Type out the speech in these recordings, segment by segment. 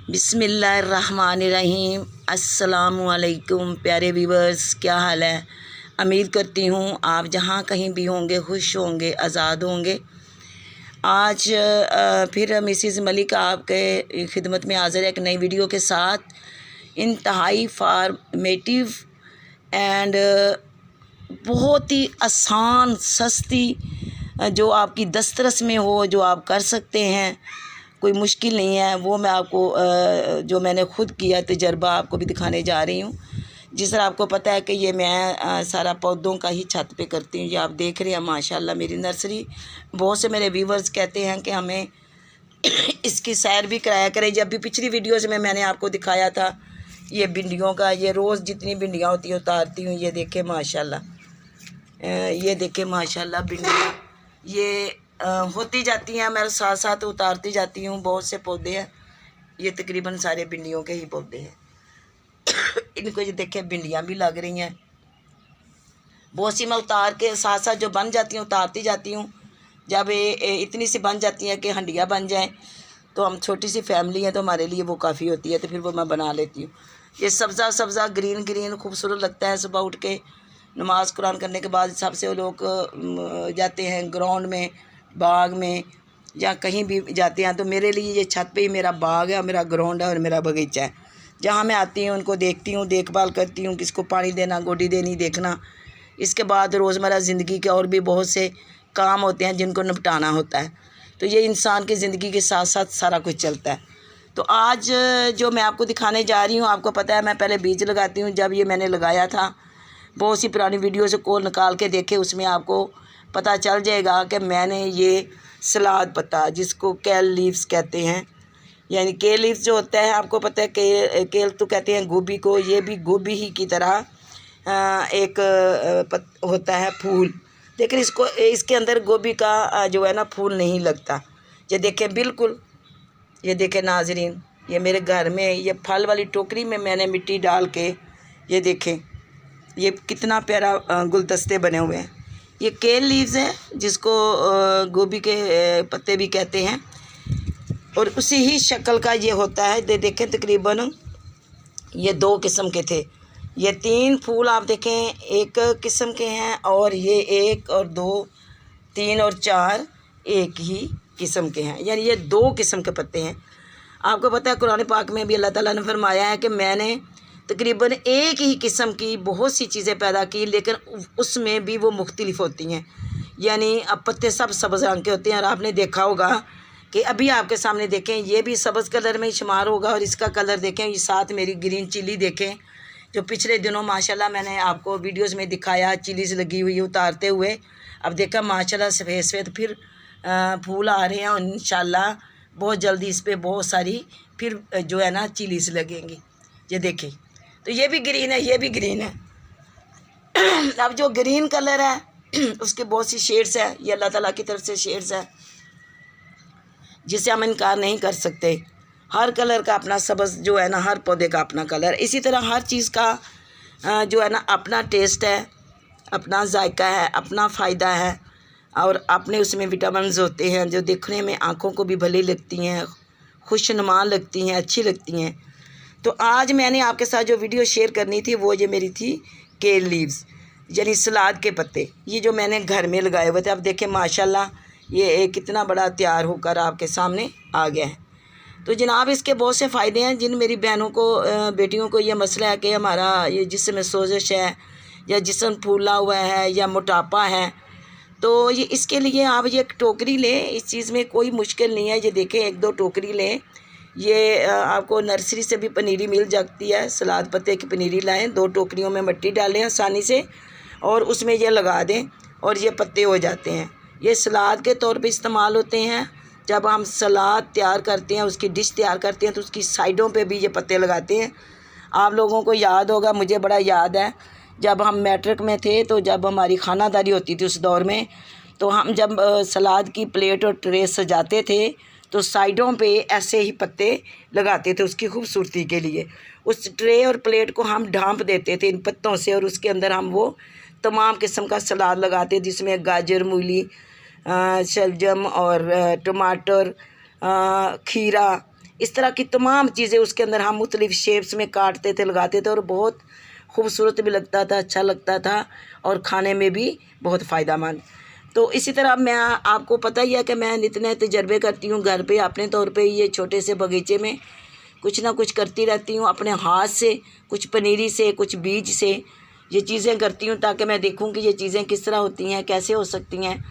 बिस्मिल्लाहिर्रहमानिर्रहीम। अस्सलामुअलैकुम प्यारे व्यूवर्स, क्या हाल है। उम्मीद करती हूँ आप जहाँ कहीं भी होंगे खुश होंगे, आज़ाद होंगे। आज फिर मिसिज़ मलिक आपके खिदमत में हाज़िर है एक नई वीडियो के साथ। इंतहाई फार्मेटिव एंड बहुत ही आसान सस्ती, जो आपकी दस्तरस में हो, जो आप कर सकते हैं, कोई मुश्किल नहीं है। वो मैं आपको जो मैंने ख़ुद किया तजर्बा आपको भी दिखाने जा रही हूँ। जिस तरह आपको पता है कि ये मैं सारा पौधों का ही छत पे करती हूँ। ये आप देख रहे हैं माशाल्लाह मेरी नर्सरी। बहुत से मेरे व्यूवर्स कहते हैं कि हमें इसकी सैर भी कराया करें। जब भी पिछली वीडियोज़ में मैंने आपको दिखाया था ये भिंडियों का, ये रोज़ जितनी भिंडियाँ होती हैं उतारती हूँ। ये देखें माशाल्लाह, ये देखें माशाल्लाह भिंडियाँ ये होती जाती हैं, मेरे साथ साथ उतारती जाती हूँ। बहुत से पौधे हैं, ये तकरीबन सारे भिंडियों के ही पौधे हैं। इनको ये देखें भिंडियाँ भी लग रही हैं। बहुत सी मैं उतार के साथ साथ जो बन जाती हूँ उतारती जाती हूँ। जब इतनी सी बन जाती हैं कि हंडिया बन जाएं, तो हम छोटी सी फैमिली है तो हमारे लिए वो काफ़ी होती है, तो फिर वो मैं बना लेती हूँ। ये सब्ज़ा सब्ज़ा ग्रीन ग्रीन खूबसूरत लगता है। सुबह उठ के नमाज़ कुरान करने के बाद सबसे लोग जाते हैं ग्राउंड में, बाग में, या कहीं भी जाते हैं। तो मेरे लिए ये छत पे ही मेरा बाग है, मेरा ग्राउंड है और मेरा बगीचा है। जहाँ मैं आती हूँ उनको देखती हूँ, देखभाल करती हूँ, किसको पानी देना, गोडी देनी, देखना। इसके बाद रोज़मर्रा ज़िंदगी के और भी बहुत से काम होते हैं जिनको निपटाना होता है। तो ये इंसान की ज़िंदगी के साथ साथ सारा कुछ चलता है। तो आज जो मैं आपको दिखाने जा रही हूँ, आपको पता है मैं पहले बीज लगाती हूँ। जब ये मैंने लगाया था, बहुत सी पुरानी वीडियो से को निकाल के देखे, उसमें आपको पता चल जाएगा कि मैंने ये सलाद पत्ता, जिसको केल लीव्स कहते हैं, यानी केल लीव्स जो होता है, आपको पता है केल तो कहते हैं गोभी को। ये भी गोभी ही की तरह एक होता है फूल, लेकिन इसको इसके अंदर गोभी का जो है ना फूल नहीं लगता। ये देखें बिल्कुल, ये देखें नाजरीन, ये मेरे घर में ये फल वाली टोकरी में मैंने मिट्टी डाल के, ये देखें ये कितना प्यारा गुलदस्ते बने हुए हैं। ये केल लीव्स हैं, जिसको गोभी के पत्ते भी कहते हैं, और उसी ही शक्ल का ये होता है। देखें तकरीबन ये 2 किस्म के थे। ये 3 फूल आप देखें एक किस्म के हैं, और ये 1 और 2 3 और 4 एक ही किस्म के हैं, यानी ये 2 किस्म के पत्ते हैं। आपको पता है कुरान पाक में भी अल्लाह ताला ने फरमाया है कि मैंने तकरीबन एक ही किस्म की बहुत सी चीज़ें पैदा की, लेकिन उसमें भी वो मुख्तलिफ होती हैं। यानी अब पत्ते सब सब्ज़ रंग के होते हैं। और आपने देखा होगा कि अभी आपके सामने देखें ये भी सब्ज़ कलर में शुमार होगा, और इसका कलर देखें, ये साथ मेरी ग्रीन चिली देखें, जो पिछले दिनों माशाल्लाह मैंने आपको वीडियोस में दिखाया, चिलीज़ लगी हुई उतारते हुए। अब देखा माशाल्लाह सफ़ेद सफ़ेद फिर फूल आ रहे हैं, और इंशाल्लाह बहुत जल्दी इस पर बहुत सारी फिर जो है ना चिलीज़ लगेंगी। ये देखें, तो ये भी ग्रीन है, ये भी ग्रीन है। अब जो ग्रीन कलर है उसके बहुत सी शेड्स है, ये अल्लाह ताला की तरफ से शेड्स है, जिसे हम इनकार नहीं कर सकते। हर कलर का अपना सब्ज़ जो है ना, हर पौधे का अपना कलर। इसी तरह हर चीज़ का जो है ना अपना टेस्ट है, अपना जायका है, अपना फ़ायदा है, और अपने उसमें विटामिन्स होते हैं जो देखने में आँखों को भी भली लगती हैं, खुशनुमा लगती हैं, अच्छी लगती हैं। तो आज मैंने आपके साथ जो वीडियो शेयर करनी थी वो ये मेरी थी केल लीव्स, यानी सलाद के पत्ते। ये जो मैंने घर में लगाए हुए थे, अब देखें माशाल्लाह ये कितना बड़ा तैयार होकर आपके सामने आ गया है। तो जनाब इसके बहुत से फ़ायदे हैं। जिन मेरी बहनों को बेटियों को ये मसला है कि हमारा ये जिस्म में सोजिश है, या जिस्म फूला हुआ है, या मोटापा है, तो ये इसके लिए आप ये एक टोकरी लें। इस चीज़ में कोई मुश्किल नहीं है। ये देखें 1-2 टोकरी लें। ये आपको नर्सरी से भी पनीरी मिल जाती है, सलाद पत्ते की पनीरी लाएँ, 2 टोकरियों में मिट्टी डालें आसानी से, और उसमें ये लगा दें, और ये पत्ते हो जाते हैं। ये सलाद के तौर पे इस्तेमाल होते हैं। जब हम सलाद तैयार करते हैं, उसकी डिश तैयार करते हैं, तो उसकी साइडों पे भी ये पत्ते लगाते हैं। आप लोगों को याद होगा, मुझे बड़ा याद है, जब हम मैट्रिक में थे, तो जब हमारी खानादारी होती थी उस दौर में, तो हम जब सलाद की प्लेट और ट्रे सजाते थे, तो साइडों पे ऐसे ही पत्ते लगाते थे उसकी खूबसूरती के लिए। उस ट्रे और प्लेट को हम ढांप देते थे इन पत्तों से, और उसके अंदर हम वो तमाम किस्म का सलाद लगाते, जिसमें गाजर, मूली, शलजम और टमाटर, खीरा, इस तरह की तमाम चीज़ें उसके अंदर हम मुख्तलिफ़ शेप्स में काटते थे, लगाते थे और बहुत खूबसूरत भी लगता था, अच्छा लगता था और खाने में भी बहुत फ़ायदेमंद। तो इसी तरह मैं आपको पता ही है कि मैं नित नए तजर्बे करती हूँ घर पे, अपने तौर पे ये छोटे से बगीचे में कुछ ना कुछ करती रहती हूँ अपने हाथ से, कुछ पनीरी से, कुछ बीज से ये चीज़ें करती हूँ ताकि मैं देखूँ कि ये चीज़ें किस तरह होती हैं, कैसे हो सकती हैं।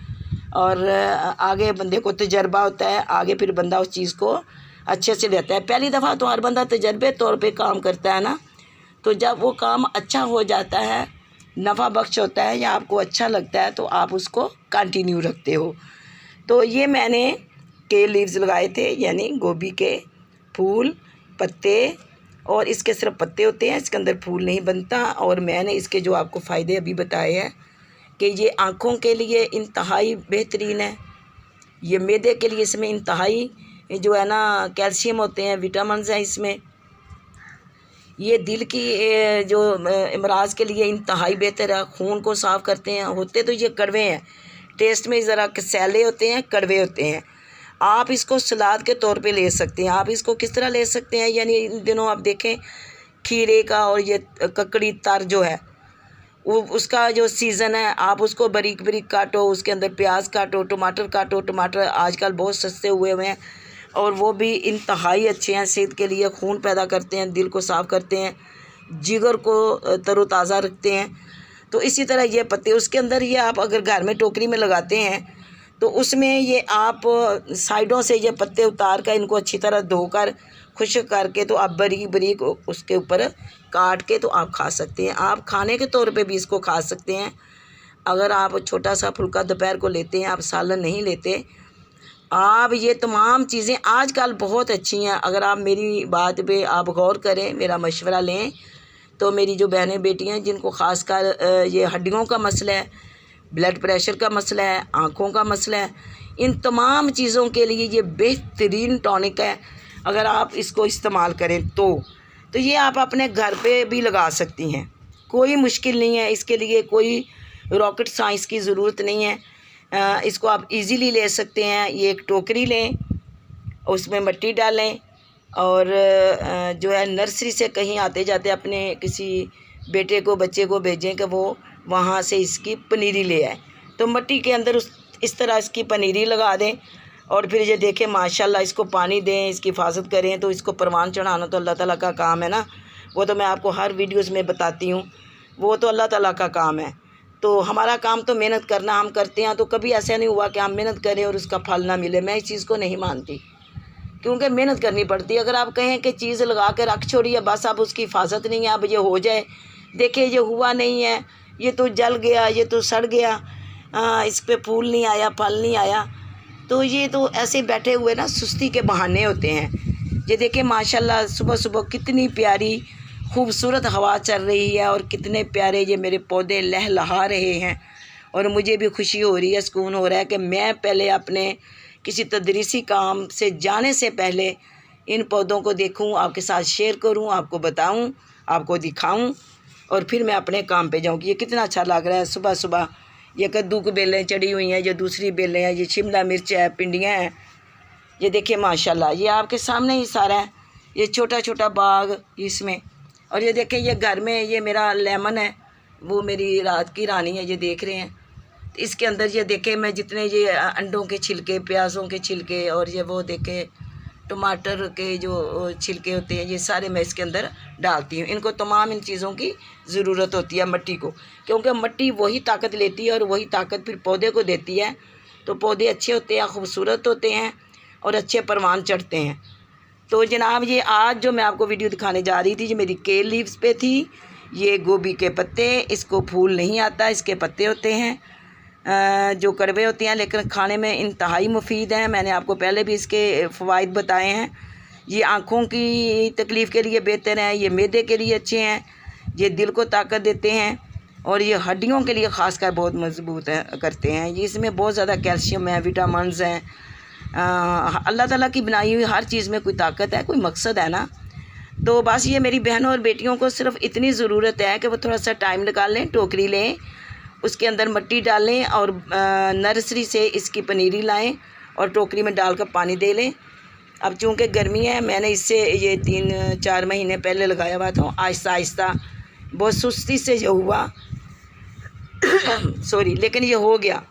और आगे बंदे को तजर्बा होता है, आगे फिर बंदा उस चीज़ को अच्छे से लेता है। पहली दफ़ा तो हर बंदा तजर्बे तौर पे काम करता है ना, तो जब वो काम अच्छा हो जाता है, नफ़ा बख्श होता है या आपको अच्छा लगता है तो आप उसको कंटिन्यू रखते हो। तो ये मैंने केल लीव्स लगाए थे, यानी गोभी के फूल, पत्ते, और इसके सिर्फ पत्ते होते हैं, इसके अंदर फूल नहीं बनता। और मैंने इसके जो आपको फ़ायदे अभी बताए हैं कि ये आँखों के लिए इंतहाई बेहतरीन है, ये मैदे के लिए इसमें इंतहाई जो है ना कैल्शियम होते हैं, विटामिन्स हैं इसमें, ये दिल की जो अमराज के लिए इंतहाई बेहतर है, खून को साफ़ करते हैं। होते तो ये कड़वे हैं, टेस्ट में ज़रा सैले होते हैं, कड़वे होते हैं। आप इसको सलाद के तौर पे ले सकते हैं। आप इसको किस तरह ले सकते हैं, यानी इन दिनों आप देखें खीरे का और ये ककड़ी तर जो है वो उसका जो सीज़न है, आप उसको बारीक बारीक काटो, उसके अंदर प्याज काटो, टमाटर काटो। टमाटर आजकल बहुत सस्ते हुए हैं और वो भी इंतहाई अच्छे हैं सेहत के लिए, खून पैदा करते हैं, दिल को साफ़ करते हैं, जिगर को तरोताज़ा रखते हैं। तो इसी तरह ये पत्ते उसके अंदर ये आप अगर घर में टोकरी में लगाते हैं तो उसमें ये आप साइडों से ये पत्ते उतार कर इनको अच्छी तरह धोकर खुश्क करके तो आप बारीक बारीक उसके ऊपर काट के तो आप खा सकते हैं। आप खाने के तौर पे भी इसको खा सकते हैं। अगर आप छोटा सा फुल्का दोपहर को लेते हैं, आप सालन नहीं लेते, आप ये तमाम चीज़ें आजकल बहुत अच्छी हैं। अगर आप मेरी बात पे आप गौर करें, मेरा मशवरा लें, तो मेरी जो बहनें बेटियां हैं जिनको ख़ासकर ये हड्डियों का मसला है, ब्लड प्रेशर का मसला है, आँखों का मसला है, इन तमाम चीज़ों के लिए ये बेहतरीन टॉनिक है। अगर आप इसको इस्तेमाल करें तो ये आप अपने घर पे भी लगा सकती हैं, कोई मुश्किल नहीं है। इसके लिए कोई रॉकेट साइंस की ज़रूरत नहीं है। इसको आप इजीली ले सकते हैं। ये एक टोकरी लें, उसमें मिट्टी डालें और जो है नर्सरी से कहीं आते जाते अपने किसी बेटे को, बच्चे को भेजें कि वो वहाँ से इसकी पनीरी ले आए, तो मिट्टी के अंदर इस तरह इसकी पनीरी लगा दें और फिर ये देखें माशाल्लाह इसको पानी दें, इसकी हिफाजत करें। तो इसको परवान चढ़ाना तो अल्लाह ताला का काम है ना, वो तो मैं आपको हर वीडियोज़ में बताती हूँ, वो तो अल्लाह ताला का काम है। तो हमारा काम तो मेहनत करना, हम करते हैं। तो कभी ऐसा नहीं हुआ कि हम मेहनत करें और उसका फल ना मिले। मैं इस चीज़ को नहीं मानती, क्योंकि मेहनत करनी पड़ती है। अगर आप कहें कि चीज़ लगा के रख छोड़िए, बस अब उसकी हिफाजत नहीं है, अब ये हो जाए, देखिए ये हुआ नहीं है, ये तो जल गया, ये तो सड़ गया, इस पे फूल नहीं आया, फल नहीं आया, तो ये तो ऐसे बैठे हुए ना सुस्ती के बहाने होते हैं। ये देखिए माशाल्लाह सुबह सुबह कितनी प्यारी खूबसूरत हवा चल रही है और कितने प्यारे ये मेरे पौधे लहलहा रहे हैं। और मुझे भी खुशी हो रही है, सुकून हो रहा है कि मैं पहले अपने किसी तदरीसी काम से जाने से पहले इन पौधों को देखूं, आपके साथ शेयर करूं, आपको बताऊं, आपको दिखाऊं और फिर मैं अपने काम पे जाऊं कि ये कितना अच्छा लग रहा है। सुबह सुबह ये कद्दू की बेलें चढ़ी हुई हैं, ये दूसरी बेलें हैं, ये शिमला मिर्च है, पिंडियाँ हैं। ये देखिए माशाल्लाह, ये आपके सामने ही सारा है, ये छोटा छोटा बाग इसमें। और ये देखें ये घर में ये मेरा लेमन है, वो मेरी रात की रानी है, ये देख रहे हैं। इसके अंदर ये देखें मैं जितने ये अंडों के छिलके, प्याज़ों के छिलके और ये वो देखें टमाटर के जो छिलके होते हैं, ये सारे मैं इसके अंदर डालती हूँ। इनको तमाम इन चीज़ों की ज़रूरत होती है मिट्टी को, क्योंकि मिट्टी वही ताकत लेती है और वही ताकत फिर पौधे को देती है। तो पौधे अच्छे होते हैं, खूबसूरत होते हैं और अच्छे परवान चढ़ते हैं। तो जनाब ये आज जो मैं आपको वीडियो दिखाने जा रही थी, ये मेरी केल लीव्स पे थी। ये गोभी के पत्ते, इसको फूल नहीं आता, इसके पत्ते होते हैं जो कड़वे होते हैं, लेकिन खाने में इंतहाई मुफीद हैं। मैंने आपको पहले भी इसके फ़वाइद बताए हैं। ये आँखों की तकलीफ़ के लिए बेहतर हैं, ये मैदे के लिए अच्छे हैं, ये दिल को ताकत देते हैं और ये हड्डियों के लिए ख़ासकर बहुत मजबूत करते हैं। ये इसमें बहुत ज़्यादा कैल्शियम है, विटामिन्स हैं। अल्लाह ताला की बनाई हुई हर चीज़ में कोई ताकत है, कोई मकसद है ना। तो बस ये मेरी बहनों और बेटियों को सिर्फ इतनी ज़रूरत है कि वो थोड़ा सा टाइम निकाल लें, टोकरी लें, उसके अंदर मिट्टी डालें और नर्सरी से इसकी पनीरी लाएं और टोकरी में डालकर पानी दे लें। अब चूँकि गर्मी है, मैंने इससे ये 3-4 महीने पहले लगाया हुआ था। आहिस्ता आहिस्ता बहुत सुस्ती से जो हुआ सॉरी, लेकिन ये हो गया।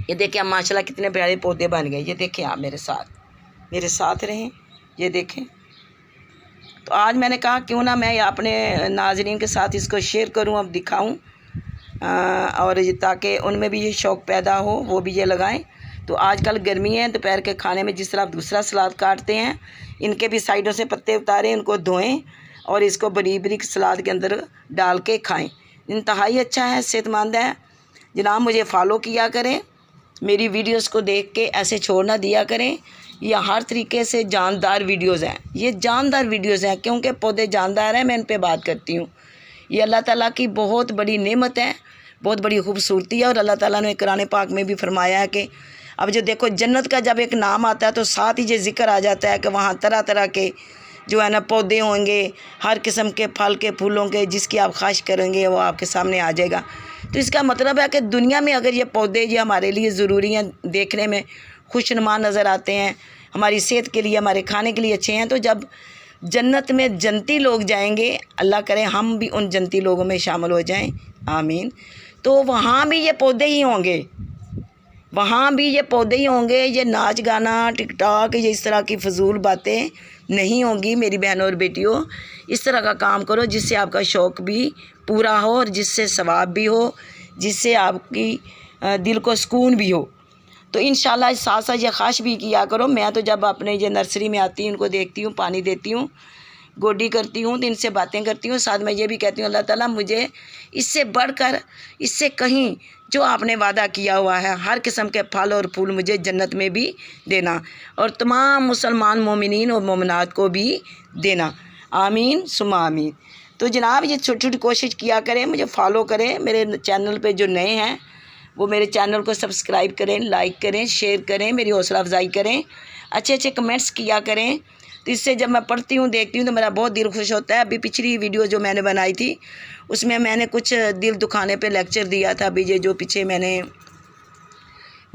ये देखिए आप माशाल्लाह कितने प्यारे पौधे बन गए। ये देखें आप मेरे साथ रहें, ये देखें। तो आज मैंने कहा क्यों ना मैं अपने नाज़रीन के साथ इसको शेयर करूं, अब दिखाऊं, और ताकि उनमें भी ये शौक़ पैदा हो, वो भी ये लगाएं। तो आजकल गर्मी है, दोपहर के खाने में जिस तरह आप दूसरा सलाद काटते हैं, इनके भी साइडों से पत्ते उतारें, उनको धोएं और इसको बारीक बारीक सलाद के अंदर डाल के खाएं। इंतहाई अच्छा है, सेहतमंद है। जनाब मुझे फॉलो किया करें, मेरी वीडियोस को देख के ऐसे छोड़ ना दिया करें। ये हर तरीके से जानदार वीडियोस हैं, ये जानदार वीडियोस हैं, क्योंकि पौधे जानदार हैं, मैं इन पे बात करती हूँ। ये अल्लाह ताला की बहुत बड़ी नेमत है, बहुत बड़ी खूबसूरती है। और अल्लाह ताला ने कुरान पाक में भी फरमाया है कि अब जो देखो जन्नत का जब एक नाम आता है तो साथ ही ये ज़िक्र आ जाता है कि वहाँ तरह तरह के जो है ना पौधे होंगे, हर किस्म के फल के फूलों के, जिसकी आप ख्वाहिश करेंगे वो आपके सामने आ जाएगा। तो इसका मतलब है कि दुनिया में अगर ये पौधे ये हमारे लिए ज़रूरी हैं, देखने में खुशनुमा नज़र आते हैं, हमारी सेहत के लिए, हमारे खाने के लिए अच्छे हैं, तो जब जन्नत में जन्नती लोग जाएंगे, अल्लाह करे हम भी उन जन्नती लोगों में शामिल हो जाएं, आमीन। तो वहाँ भी ये पौधे ही होंगे, वहाँ भी ये पौधे ही होंगे। ये नाच गाना, टिकटॉक, ये इस तरह की फजूल बातें नहीं होंगी। मेरी बहनों और बेटियों, इस तरह का काम करो जिससे आपका शौक़ भी पूरा हो और जिससे सवाब भी हो, जिससे आपकी दिल को सुकून भी हो। तो इंशाल्लाह साथ साथ ये ख्वाहिश भी किया करो। मैं तो जब अपने ये नर्सरी में आती हूँ, उनको देखती हूँ, पानी देती हूँ, गोडी करती हूँ, तो इनसे बातें करती हूँ। साथ में ये भी कहती हूँ अल्लाह ताला मुझे इससे बढ़कर, इससे कहीं जो आपने वादा किया हुआ है, हर किस्म के फल और फूल मुझे जन्नत में भी देना, और तमाम मुसलमान मोमिनीन और मोमिनात को भी देना, आमीन सुमा आमीन। तो जनाब ये छोटी छोटी कोशिश किया करें, मुझे फॉलो करें। मेरे चैनल पे जो नए हैं वो मेरे चैनल को सब्सक्राइब करें, लाइक करें, शेयर करें, मेरी हौसला अफजाई करें, अच्छे अच्छे कमेंट्स किया करें। तो इससे जब मैं पढ़ती हूँ, देखती हूँ, तो मेरा बहुत दिल खुश होता है। अभी पिछली वीडियो जो मैंने बनाई थी उसमें मैंने कुछ दिल दुखाने पे लेक्चर दिया था। अभी ये जो पीछे मैंने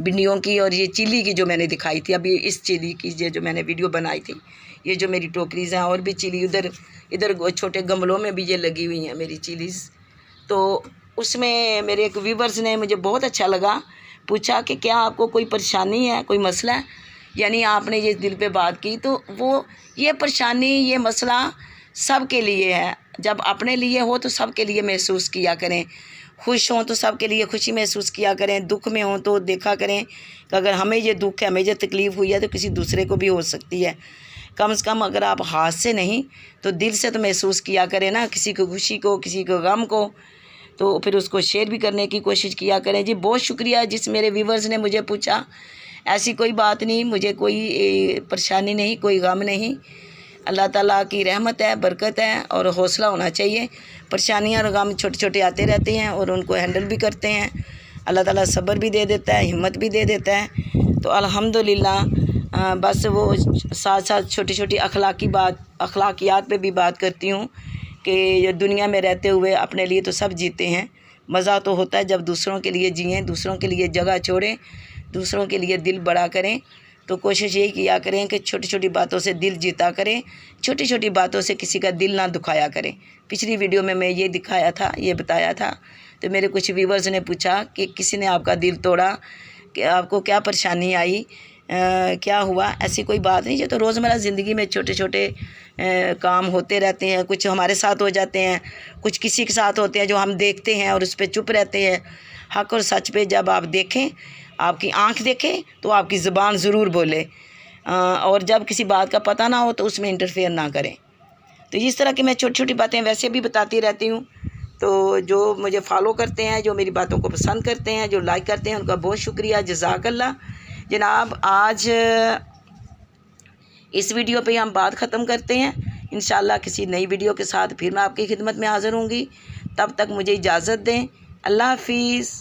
भिंडियों की और ये चिली की जो मैंने दिखाई थी, अभी इस चिली की ये जो मैंने वीडियो बनाई थी, ये जो मेरी टोकरीज़ हैं, और भी चिली इधर छोटे गमलों में भी ये लगी हुई हैं मेरी चिलीज़। तो उसमें मेरे एक व्यूवर्स ने, मुझे बहुत अच्छा लगा, पूछा कि क्या आपको कोई परेशानी है, कोई मसला है, यानी आपने ये दिल पे बात की। तो वो ये परेशानी, ये मसला सब के लिए है। जब अपने लिए हो तो सब के लिए महसूस किया करें, खुश हों तो सब के लिए खुशी महसूस किया करें, दुख में हों तो देखा करें कि अगर हमें ये दुख है, हमें ये तकलीफ़ हुई है, तो किसी दूसरे को भी हो सकती है। कम से कम अगर आप हाथ से नहीं तो दिल से तो महसूस किया करें ना, किसी को खुशी को, किसी को गम को, तो फिर उसको शेयर भी करने की कोशिश किया करें। जी बहुत शुक्रिया जिस मेरे व्यूवर्स ने मुझे पूछा। ऐसी कोई बात नहीं, मुझे कोई परेशानी नहीं, कोई गम नहीं। अल्लाह ताला की रहमत है, बरकत है, और हौसला होना चाहिए। परेशानियाँ और गम छोटे छोटे आते रहते हैं और उनको हैंडल भी करते हैं। अल्लाह ताला सब्र भी दे देता है, हिम्मत भी दे देता है। तो अल्हम्दुलिल्लाह बस वो साथ साथ छोटी छोटी अखलाकियात पे भी बात करती हूँ कि ये दुनिया में रहते हुए अपने लिए तो सब जीते हैं। मज़ा तो होता है जब दूसरों के लिए जिएं, दूसरों के लिए जगह छोड़ें, दूसरों के लिए दिल बड़ा करें। तो कोशिश यही किया करें कि छोटी छोटी बातों से दिल जीता करें, छोटी छोटी बातों से किसी का दिल ना दुखाया करें। पिछली वीडियो में मैं ये दिखाया था, ये बताया था। तो मेरे कुछ व्यूवर्स ने पूछा कि किसी ने आपका दिल तोड़ा, कि आपको क्या परेशानी आई, क्या हुआ। ऐसी कोई बात नहीं, ये तो रोज़मर्रा ज़िंदगी में छोटे छोटे काम होते रहते हैं। कुछ हमारे साथ हो जाते हैं, कुछ किसी के साथ होते हैं जो हम देखते हैं और उस पर चुप रहते हैं। हक़ और सच पे जब आप देखें, आपकी आँख देखे तो आपकी ज़ुबान ज़रूर बोले, और जब किसी बात का पता ना हो तो उसमें इंटरफेयर ना करें। तो इस तरह की मैं छोटी छोटी बातें वैसे भी बताती रहती हूँ। तो जो मुझे फॉलो करते हैं, जो मेरी बातों को पसंद करते हैं, जो लाइक करते हैं, उनका बहुत शुक्रिया, जज़ाकल्लाह। जनाब आज इस वीडियो पे हम बात ख़त्म करते हैं। इंशाल्लाह किसी नई वीडियो के साथ फिर मैं आपकी खिदमत में हाज़िर होंगी। तब तक मुझे इजाज़त दें। अल्लाह हाफिज़।